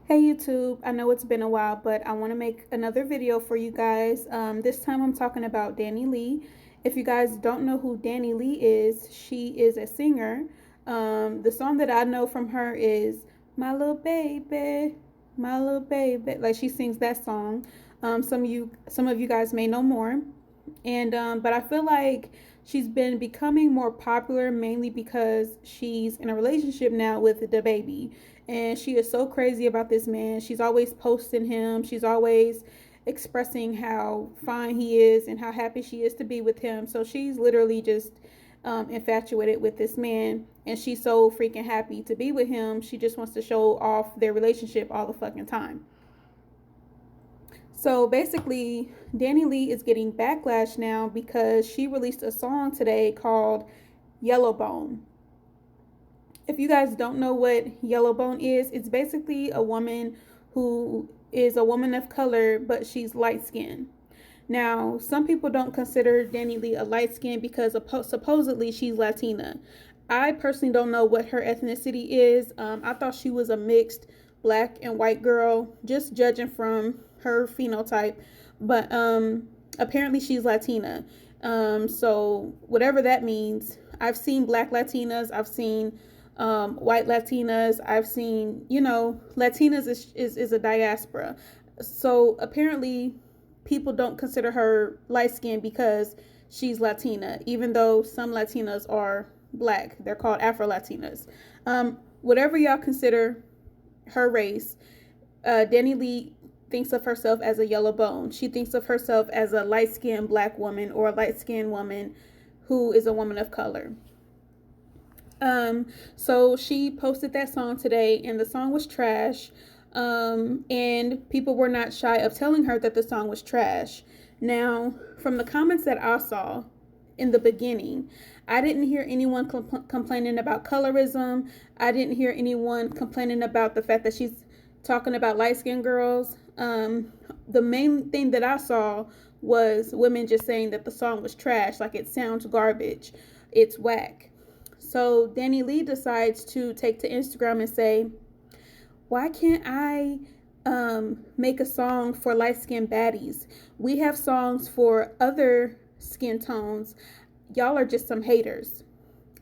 Hey YouTube, I know it's been a while, but I want to make another video for you guys. This time I'm talking about Danileigh. If you guys don't know who Danileigh is, she is a singer. The song that I know from her is My Little Baby, My Little Baby. Like she sings that song. Some of you guys may know more. But I feel like she's been becoming more popular mainly because she's in a relationship now with Dababy, and she is so crazy about this man. She's always posting him. She's always expressing how fine he is and how happy she is to be with him. So she's literally just infatuated with this man, and she's so freaking happy to be with him. She just wants to show off their relationship all the fucking time. So basically, Danileigh is getting backlash now because she released a song today called Yellowbone. If you guys don't know what Yellowbone is, it's basically a woman who is a woman of color, but she's light skinned. Now, some people don't consider Danileigh a light skin because supposedly she's Latina. I personally don't know what her ethnicity is. I thought she was a mixed black and white girl, just judging from her phenotype. But apparently she's Latina. So whatever that means, I've seen black Latinas. I've seen white Latinas. I've seen, Latinas is a diaspora. So apparently people don't consider her light skinned because she's Latina, even though some Latinas are black. They're called Afro Latinas. Whatever y'all consider her race, Danileigh thinks of herself as a yellow bone. She thinks of herself as a light skinned black woman or a light skinned woman who is a woman of color. So she posted that song today, and the song was trash. And people were not shy of telling her that the song was trash. Now, from the comments that I saw in the beginning, I didn't hear anyone complaining about colorism. I didn't hear anyone complaining about the fact that she's talking about light-skinned girls. The main thing that I saw was women just saying that the song was trash, like it sounds garbage, it's whack. So Danileigh decides to take to Instagram and say, why can't I make a song for light-skinned baddies? We have songs for other skin tones. Y'all are just some haters,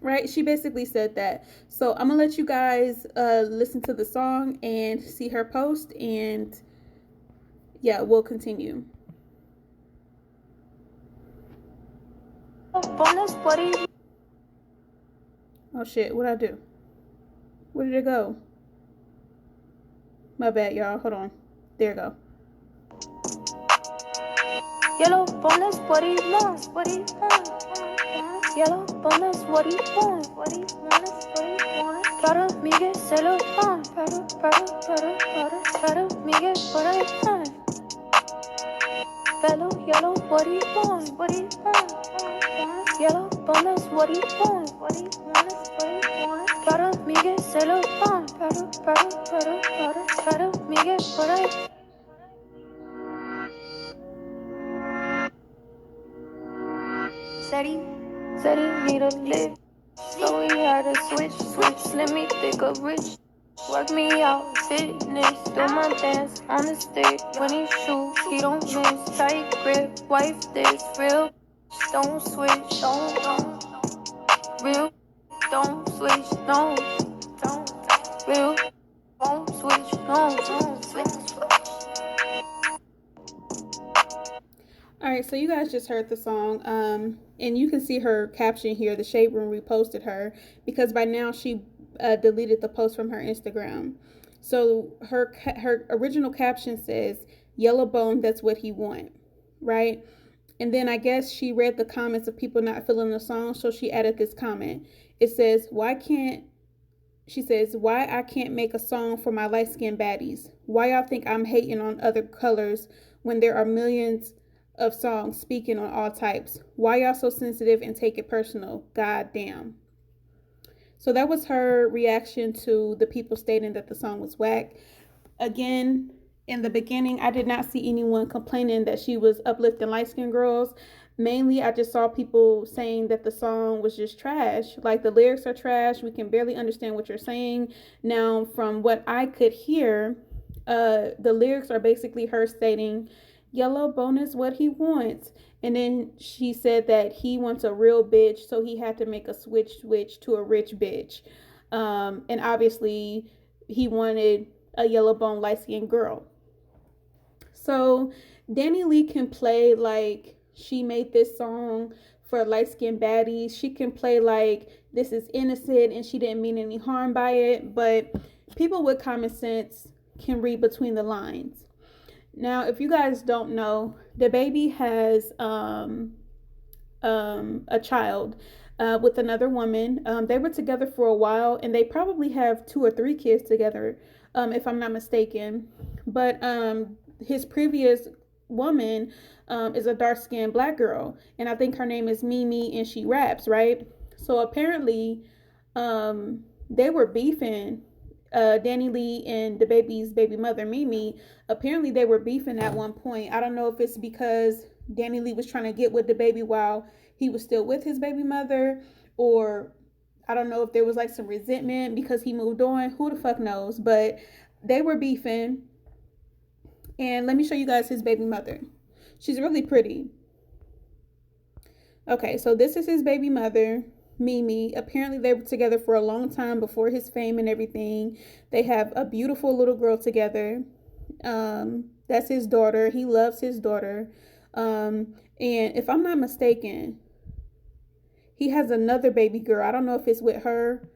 right? She basically said that. So I'm gonna let you guys listen to the song and see her post, and yeah, we'll continue. Oh shit, what'd I do? Where did it go? My bad, y'all. Hold on. There you go. Yellow bonus, what he wants, what he wants. Yellow bonus, what he wants, what he wants, what he wants. Para Miguel se lo want, para Miguel what I want. Fellow yellow, what he wants, what he wants. Yellow bonus, what he wants, what he wants, what he wants. Para Miguel se lo want, para Miguel what I want. Said he need a lift, so he had to switch, let me think of rich. Work me out, fitness, do my dance on the stage. When he shoot, he don't miss, tight grip, wife this, real, don't switch, don't, real, don't switch, don't, real, don't switch, don't switch. Alright, so you guys just heard the song, and you can see her caption here. The Shade Room reposted her because by now she deleted the post from her Instagram. So her original caption says, "Yellow bone, that's what he want," right? And then I guess she read the comments of people not feeling the song, so she added this comment. It says, why I can't make a song for my light-skinned baddies? Why y'all think I'm hating on other colors when there are millions of songs speaking on all types? Why y'all so sensitive and take it personal? God damn. So that was her reaction to the people stating that the song was whack. Again, in the beginning, I did not see anyone complaining that she was uplifting light-skinned girls. Mainly, I just saw people saying that the song was just trash. Like, the lyrics are trash. We can barely understand what you're saying. Now, from what I could hear, The lyrics are basically her stating, "Yellow bone is what he wants." And then she said that he wants a real bitch, so he had to make a switch to a rich bitch. And obviously, he wanted a yellow bone, light skinned girl. So Danileigh can play like she made this song for light skinned baddies. She can play like this is innocent and she didn't mean any harm by it. But people with common sense can read between the lines. Now, if you guys don't know, Dababy has a child with another woman. They were together for a while, and they probably have 2 or 3 kids together, if I'm not mistaken. But his previous woman is a dark skinned black girl, and I think her name is Mimi, and she raps, right? So apparently, they were beefing. Danileigh and Dababy's baby mother Mimi, apparently they were beefing at one point. I don't know if it's because Danileigh was trying to get with Dababy while he was still with his baby mother, or I don't know if there was like some resentment because he moved on. Who the fuck knows? But they were beefing. And let me show you guys his baby mother. She's really pretty. Okay, so this is his baby mother, Mimi. Apparently they were together for a long time before his fame and everything. They have a beautiful little girl together. That's his daughter. He loves his daughter. And if I'm not mistaken, he has another baby girl. I don't know if it's with her.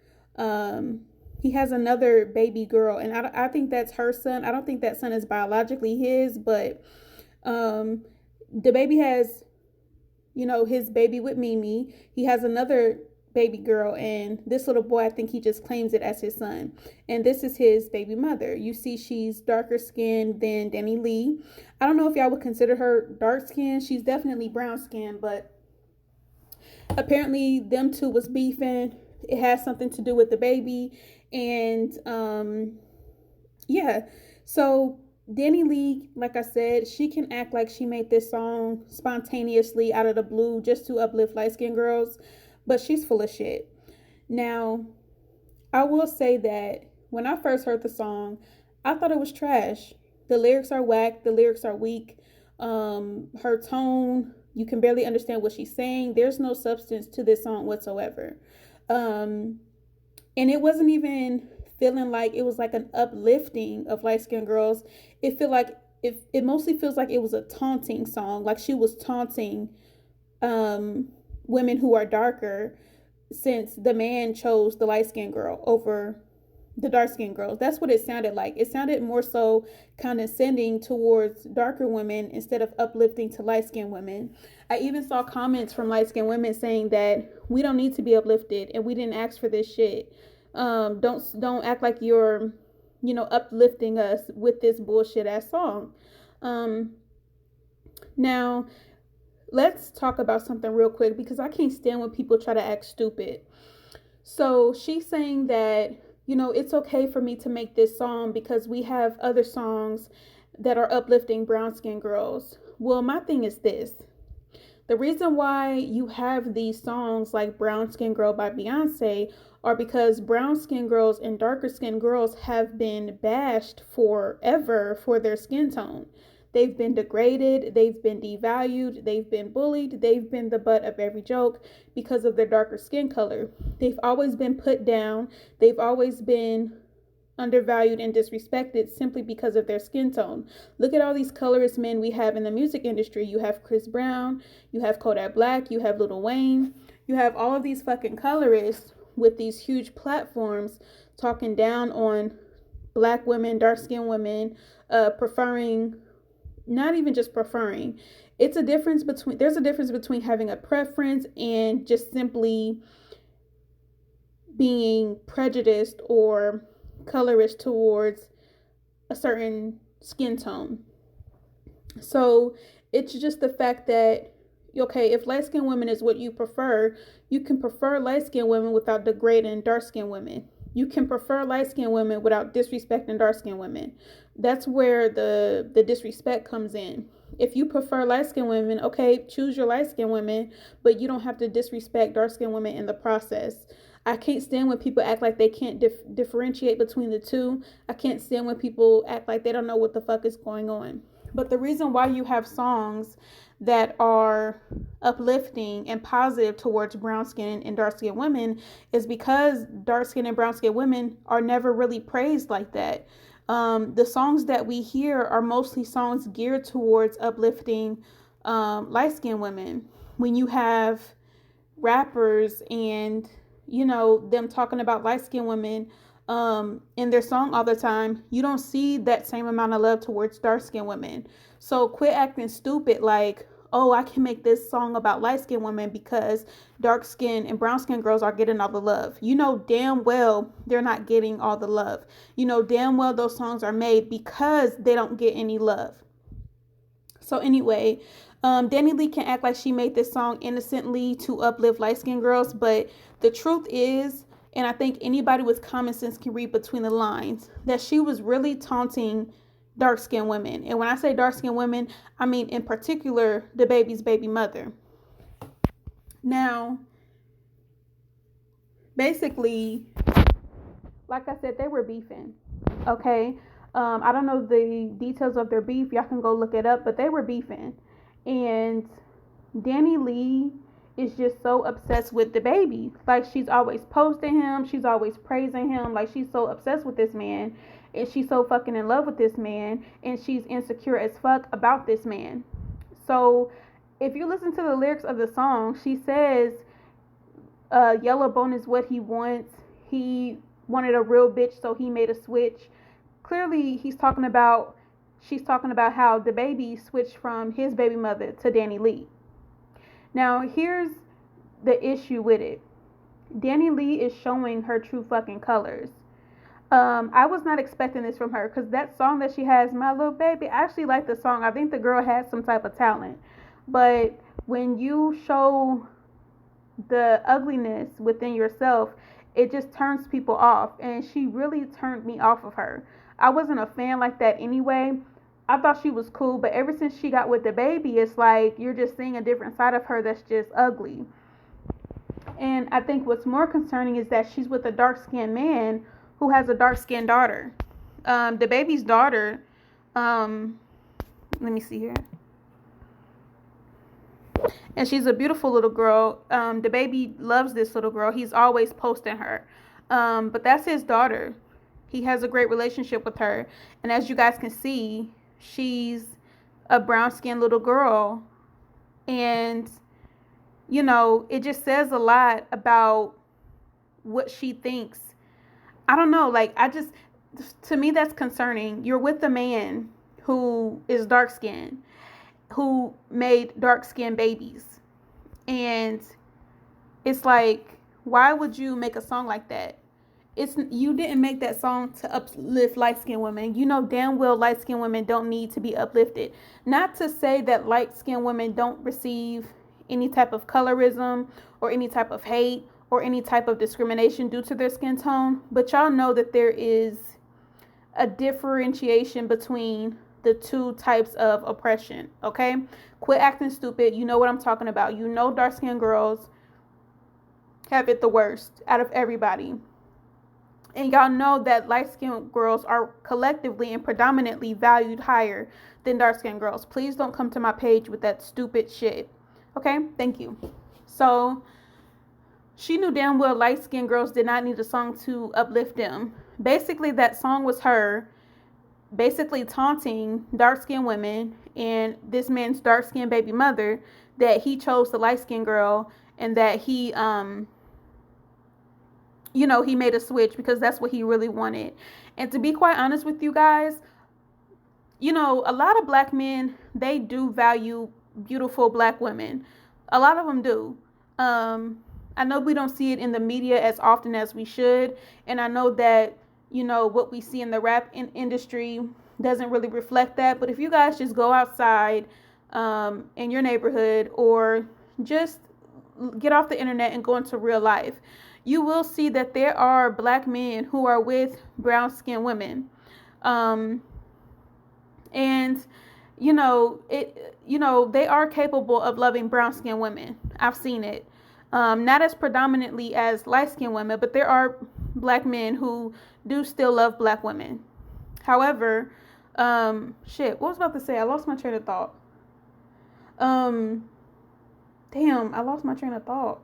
He has another baby girl, and I think that's her son. I don't think that son is biologically his, but Dababy has, his baby with Mimi. He has another baby girl, and this little boy, I think he just claims it as his son. And this is his baby mother. You see she's darker skinned than Danileigh. I don't know if y'all would consider her dark skinned. She's definitely brown skinned, but apparently them two was beefing. It has something to do with the baby. And yeah, so Danileigh, like I said, she can act like she made this song spontaneously out of the blue just to uplift light-skinned girls, but she's full of shit. Now, I will say that when I first heard the song, I thought it was trash. The lyrics are whack, the lyrics are weak. Her tone, you can barely understand what she's saying. There's no substance to this song whatsoever. And it wasn't even feeling like it was like an uplifting of light-skinned girls. It mostly feels like it was a taunting song, like she was taunting women who are darker, since the man chose the light-skinned girl over the dark-skinned girls. That's what it sounded like. It sounded more so condescending towards darker women instead of uplifting to light-skinned women. I even saw comments from light-skinned women saying that we don't need to be uplifted and we didn't ask for this shit. Don't act like you're, uplifting us with this bullshit ass song. Now let's talk about something real quick, because I can't stand when people try to act stupid. So she's saying that, it's okay for me to make this song because we have other songs that are uplifting brown skinned girls. Well, my thing is this. The reason why you have these songs like Brown Skin Girl by Beyonce are because brown skin girls and darker skin girls have been bashed forever for their skin tone. They've been degraded, they've been devalued, they've been bullied, they've been the butt of every joke because of their darker skin color. They've always been put down, they've always been undervalued and disrespected simply because of their skin tone. Look at all these colorist men we have in the music industry. You have Chris Brown, you have Kodak Black, you have Lil Wayne, you have all of these fucking colorists with these huge platforms talking down on black women, dark skinned women, preferring, not even just preferring. There's a difference between having a preference and just simply being prejudiced or colorist towards a certain skin tone. So it's just the fact that, okay, if light-skinned women is what you prefer, you can prefer light-skinned women without degrading dark-skinned women. You can prefer light-skinned women without disrespecting dark-skinned women. That's where the disrespect comes in. If you prefer light-skinned women, okay, choose your light-skinned women, but you don't have to disrespect dark-skinned women in the process. I can't stand when people act like they can't differentiate between the two. I can't stand when people act like they don't know what the fuck is going on. But the reason why you have songs that are uplifting and positive towards brown skin and dark skinned women is because dark skinned and brown skinned women are never really praised like that. The songs that we hear are mostly songs geared towards uplifting light skinned women. When you have rappers and them talking about light skinned women in their song all the time, you don't see that same amount of love towards dark skinned women. So quit acting stupid like, oh, I can make this song about light skinned women because dark skinned and brown skinned girls are getting all the love. You know damn well they're not getting all the love. You know damn well those songs are made because they don't get any love. So anyway, Danileigh can act like she made this song innocently to uplift light skinned girls, but the truth is, and I think anybody with common sense can read between the lines, that she was really taunting dark skinned women. And when I say dark skinned women, I mean in particular Dababy's baby mother. Now, basically, like I said, they were beefing. Okay. I don't know the details of their beef. Y'all can go look it up, but they were beefing. And Danileigh is just so obsessed with Dababy. Like, she's always posting him. She's always praising him. Like, she's so obsessed with this man. And she's so fucking in love with this man. And she's insecure as fuck about this man. So, if you listen to the lyrics of the song, she says, yellow bone is what he wants. He wanted a real bitch, so he made a switch. Clearly, she's talking about how Dababy switched from his baby mother to Danileigh. Now, here's the issue with it. Danileigh is showing her true fucking colors. I was not expecting this from her because that song that she has, My Little Baby, I actually like the song. I think the girl has some type of talent. But when you show the ugliness within yourself, it just turns people off. And she really turned me off of her. I wasn't a fan like that anyway. I thought she was cool, but ever since she got with Dababy, it's like you're just seeing a different side of her that's just ugly. And I think what's more concerning is that she's with a dark-skinned man who has a dark-skinned daughter. Dababy's daughter, let me see here. And she's a beautiful little girl. Dababy loves this little girl. He's always posting her. But that's his daughter. He has a great relationship with her. And as you guys can see, she's a brown-skinned little girl. And, it just says a lot about what she thinks. I don't know. To me, that's concerning. You're with a man who is dark-skinned, who made dark-skinned babies. And it's like, why would you make a song like that? You didn't make that song to uplift light-skinned women. You know damn well light-skinned women don't need to be uplifted. Not to say that light-skinned women don't receive any type of colorism or any type of hate or any type of discrimination due to their skin tone, but y'all know that there is a differentiation between the two types of oppression, okay? Quit acting stupid. You know what I'm talking about. You know dark-skinned girls have it the worst out of everybody. And y'all know that light-skinned girls are collectively and predominantly valued higher than dark-skinned girls. Please don't come to my page with that stupid shit. Okay? Thank you. So, she knew damn well light-skinned girls did not need a song to uplift them. Basically, that song was her basically taunting dark-skinned women and this man's dark-skinned baby mother that he chose the light-skinned girl and that he he made a switch because that's what he really wanted. And to be quite honest with you guys, a lot of black men, they do value beautiful black women. A lot of them do. I know we don't see it in the media as often as we should. And I know that, what we see in the rap industry doesn't really reflect that. But if you guys just go outside in your neighborhood or just get off the internet and go into real life, you will see that there are black men who are with brown-skinned women. And, they are capable of loving brown-skinned women. I've seen it. Not as predominantly as light-skinned women, but there are black men who do still love black women. However, what was I about to say? I lost my train of thought. Damn, I lost my train of thought.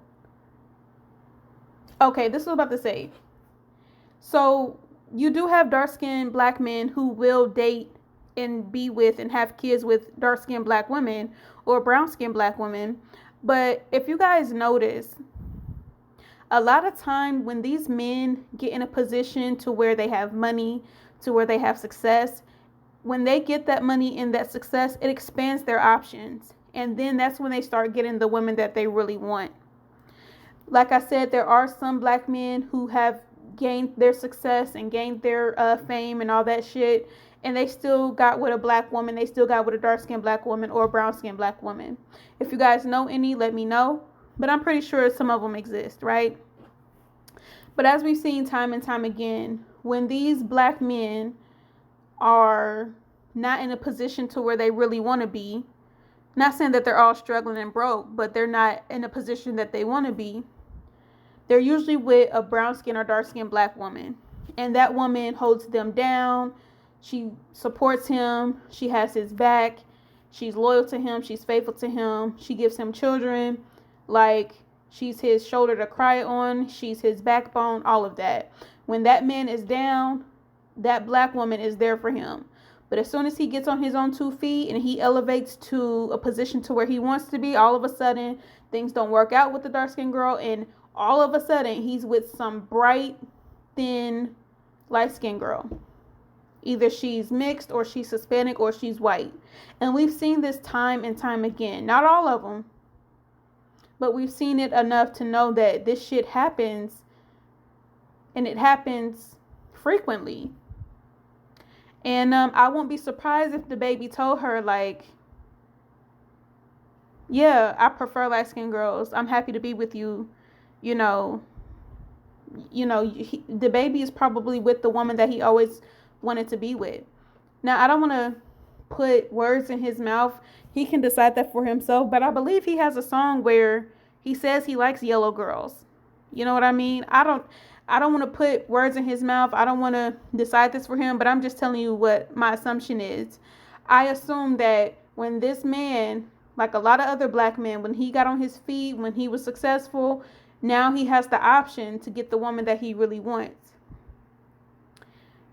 Okay, this is what I was about to say. So, you do have dark-skinned black men who will date and be with and have kids with dark-skinned black women or brown-skinned black women. But if you guys notice, a lot of time when these men get in a position to where they have money, to where they have success, when they get that money and that success, it expands their options. And then that's when they start getting the women that they really want. Like I said, there are some black men who have gained their success and gained their fame and all that shit, and they still got with a black woman. They still got with a dark-skinned black woman or a brown-skinned black woman. If you guys know any, let me know. But I'm pretty sure some of them exist, right? But as we've seen time and time again, when these black men are not in a position to where they really want to be, not saying that they're all struggling and broke, but they're not in a position that they want to be, they're usually with a brown skin or dark skinned black woman. And that woman holds them down. She supports him. She has his back. She's loyal to him. She's faithful to him. She gives him children. Like, she's his shoulder to cry on. She's his backbone, all of that. When that man is down, that black woman is there for him. But as soon as he gets on his own 2 feet and he elevates to a position to where he wants to be, all of a sudden, things don't work out with the dark-skinned girl. And all of a sudden, he's with some bright, thin, light-skinned girl. Either she's mixed or she's Hispanic or she's white. And we've seen this time and time again. Not all of them. But we've seen it enough to know that this shit happens. And it happens frequently. And I won't be surprised if Dababy told her, like, yeah, I prefer light-skinned girls. I'm happy to be with you. Dababy is probably with the woman that he always wanted to be with. Now, I don't want to put words in his mouth. He can decide that for himself. But I believe he has a song where he says he likes yellow girls. You know what I mean? I don't want to put words in his mouth. I don't want to decide this for him. But I'm just telling you what my assumption is. I assume that when this man, like a lot of other black men, when he got on his feet, when he was successful, now he has the option to get the woman that he really wants.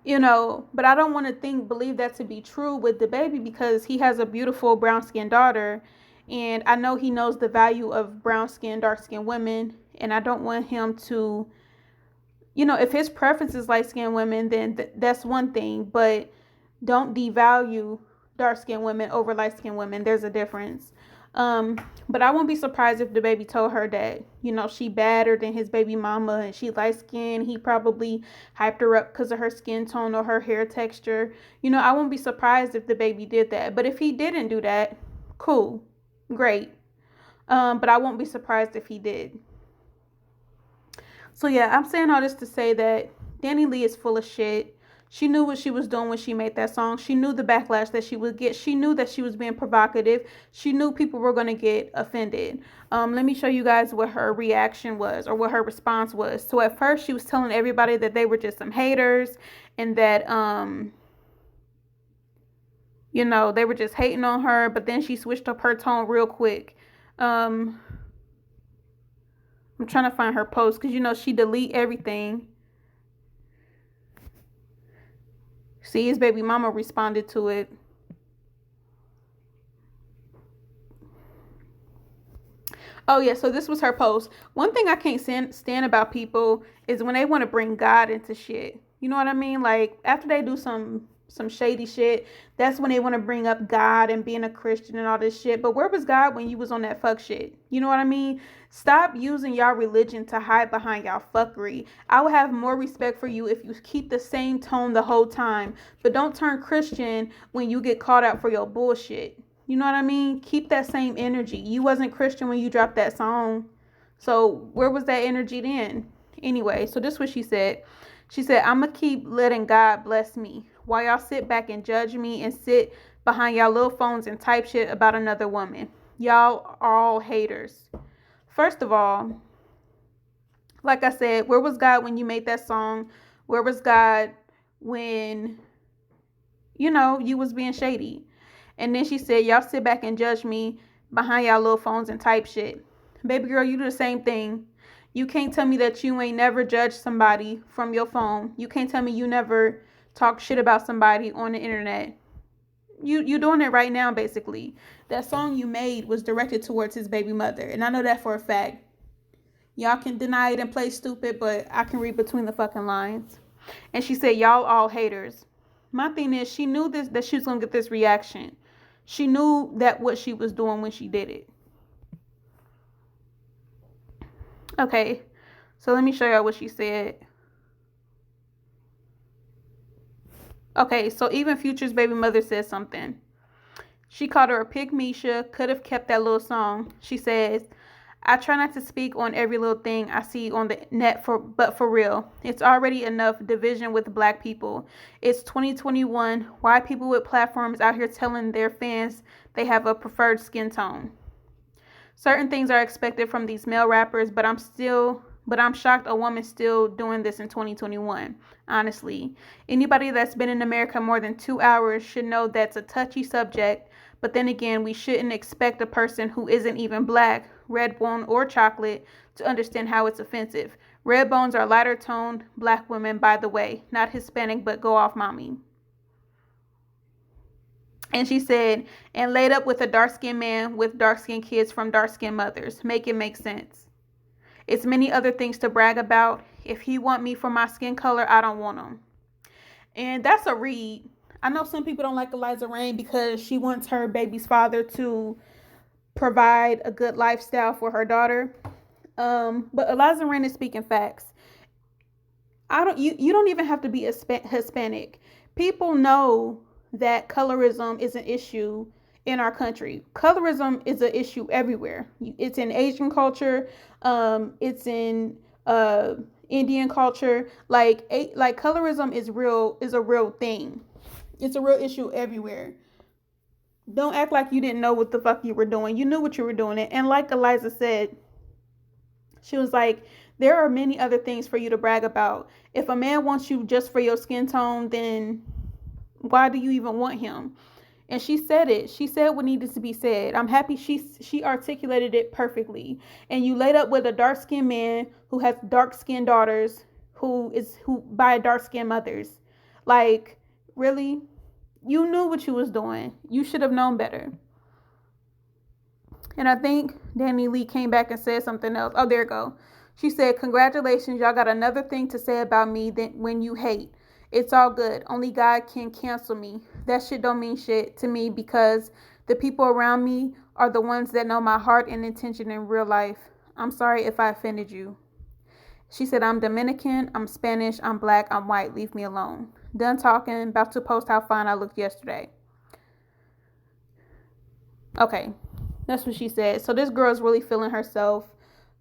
But I don't want to believe that to be true with Dababy, because he has a beautiful brown-skinned daughter. And I know he knows the value of brown-skinned, dark-skinned women. And I don't want him to, if his preference is light-skinned women, then that's one thing. But don't devalue dark-skinned women over light-skinned women. There's a difference. But I won't be surprised if Dababy told her that, she badder than his baby mama and she light-skinned. He probably hyped her up because of her skin tone or her hair texture. I won't be surprised if Dababy did that. But if he didn't do that, cool, great. But I won't be surprised if he did. So yeah, I'm saying all this to say that Danileigh is full of shit. She knew what she was doing when she made that song. She knew the backlash that she would get. She knew that she was being provocative. She knew people were going to get offended. Let me show you guys what her reaction was, or what her response was. So at first she was telling everybody that they were just some haters and that, they were just hating on her. But then she switched up her tone real quick. I'm trying to find her post because, she delete everything. See, his baby mama responded to it. Oh, yeah, so this was her post. One thing I can't stand about people is when they want to bring God into shit. You know what I mean? Like, after they do some shady shit, that's when they want to bring up God and being a Christian and all this shit. But where was God when you was on that fuck shit? You know what I mean? Stop using y'all religion to hide behind y'all fuckery. I would have more respect for you if you keep the same tone the whole time. But don't turn Christian when you get called out for your bullshit. You know what I mean? Keep that same energy. You wasn't Christian when you dropped that song. So where was that energy then? Anyway, so this is what she said. She said, I'm going to keep letting God bless me while y'all sit back and judge me and sit behind y'all little phones and type shit about another woman. Y'all are all haters. First of all, like I said, where was God when you made that song? Where was God when, you was being shady? And then she said, y'all sit back and judge me behind y'all little phones and type shit. Baby girl, you do the same thing. You can't tell me that you ain't never judged somebody from your phone. You can't tell me you never talk shit about somebody on the internet. You doing it right now, basically. That song you made was directed towards his baby mother, and I know that for a fact. Y'all can deny it and play stupid, but I can read between the fucking lines. And she said, y'all all haters. My thing is, she knew this, that she was gonna get this reaction. She knew that what she was doing when she did it. Okay, so let me show y'all what she said. Okay, so even Future's baby mother says something. She called her a pig Misha, could have kept that little song. She says, I try not to speak on every little thing I see on the net, but for real, it's already enough division with black people. It's 2021. Why people with platforms out here telling their fans they have a preferred skin tone? Certain things are expected from these male rappers, but I'm shocked a woman's still doing this in 2021. Honestly, anybody that's been in America more than 2 hours should know that's a touchy subject. But then again, we shouldn't expect a person who isn't even black, red bone, or chocolate to understand how it's offensive. Red bones are lighter toned black women, by the way, not Hispanic, but go off mommy. And she said, and laid up with a dark-skinned man with dark-skinned kids from dark-skinned mothers. Make it make sense. It's many other things to brag about. If he want me for my skin color, I don't want him. And that's a read. I know some people don't like Eliza Reign because she wants her baby's father to provide a good lifestyle for her daughter. But Eliza Reign is speaking facts. You don't even have to be Hispanic. People know that colorism is an issue in our country. Colorism is an issue everywhere. It's in Asian culture. It's in Indian culture. Like colorism is a real thing. It's a real issue everywhere. Don't act like you didn't know what the fuck you were doing. You knew what you were doing. And like Eliza said, she was like, there are many other things for you to brag about. If a man wants you just for your skin tone, then why do you even want him? And she said it. She said what needed to be said. I'm happy she articulated it perfectly. And you laid up with a dark-skinned man who has dark-skinned daughters who by dark-skinned mothers. Like, really? You knew what you was doing. You should have known better. And I think Danileigh came back and said something else. Oh, there you go. She said, congratulations, y'all got another thing to say about me when you hate. It's all good. Only God can cancel me. That shit don't mean shit to me because the people around me are the ones that know my heart and intention in real life. I'm sorry if I offended you. She said, I'm Dominican, I'm Spanish, I'm black, I'm white. Leave me alone. Done talking. About to post how fine I looked yesterday. Okay. That's what she said. So this girl's really feeling herself.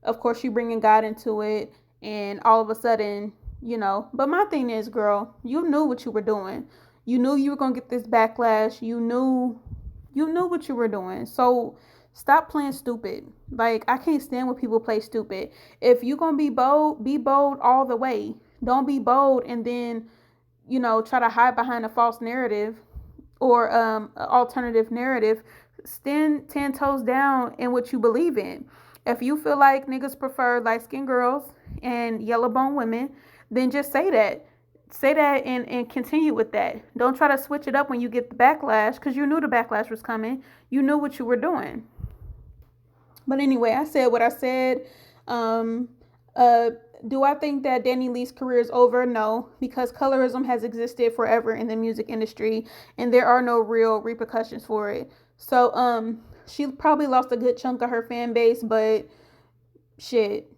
Of course, she bringing God into it. And all of a sudden, But my thing is, girl, you knew what you were doing. You knew you were going to get this backlash. You knew what you were doing. So stop playing stupid. Like, I can't stand when people play stupid. If you're going to be bold all the way. Don't be bold and then, try to hide behind a false narrative or alternative narrative. Stand 10 toes down in what you believe in. If you feel like niggas prefer light-skinned girls and yellow-bone women, then just say that. Say that and continue with that. Don't try to switch it up when you get the backlash because you knew the backlash was coming. You knew what you were doing. But anyway, I said what I said. Do I think that Danileigh's career is over? No, because colorism has existed forever in the music industry and there are no real repercussions for it. So, she probably lost a good chunk of her fan base, but shit,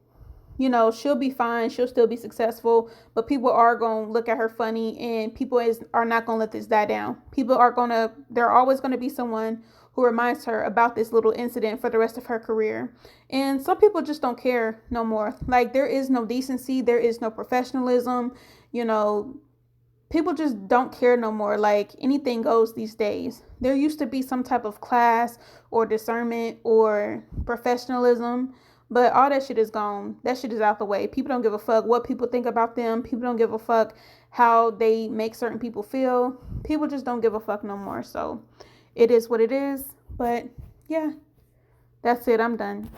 she'll be fine. She'll still be successful, but people are going to look at her funny and people are not going to let this die down. There are always going to be someone who reminds her about this little incident for the rest of her career. And some people just don't care no more. Like, there is no decency. There is no professionalism. People just don't care no more. Like, anything goes these days. There used to be some type of class or discernment or professionalism, But all that shit is gone. That shit is out the way. People don't give a fuck what people think about them. People don't give a fuck how they make certain people feel. People just don't give a fuck no more. So it is what it is. But yeah, that's it. I'm done.